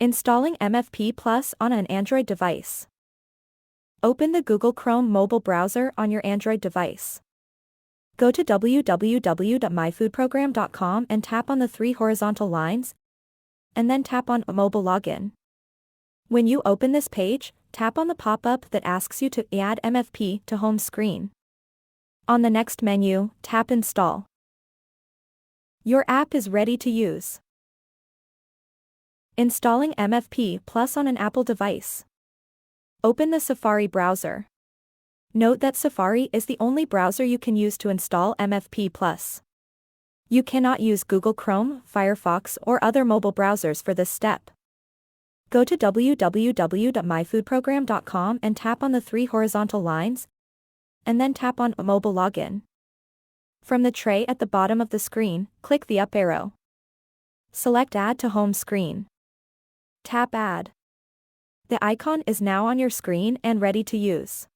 Installing MFP Plus on an Android device. Open the Google Chrome mobile browser on your Android device. Go to www.myfoodprogram.com and tap on the three horizontal lines, and then tap on Mobile Login. When you open this page, tap on the pop-up that asks you to add MFP to home screen. On the next menu, tap Install. Your app is ready to use. Installing MFP Plus on an Apple device. Open the Safari browser. Note that Safari is the only browser you can use to install MFP Plus. You cannot use Google Chrome, Firefox, or other mobile browsers for this step. Go to www.myfoodprogram.com and tap on the three horizontal lines, and then tap on Mobile Login. From the tray at the bottom of the screen, click the up arrow. Select Add to Home Screen. Tap Add. The icon is now on your screen and ready to use.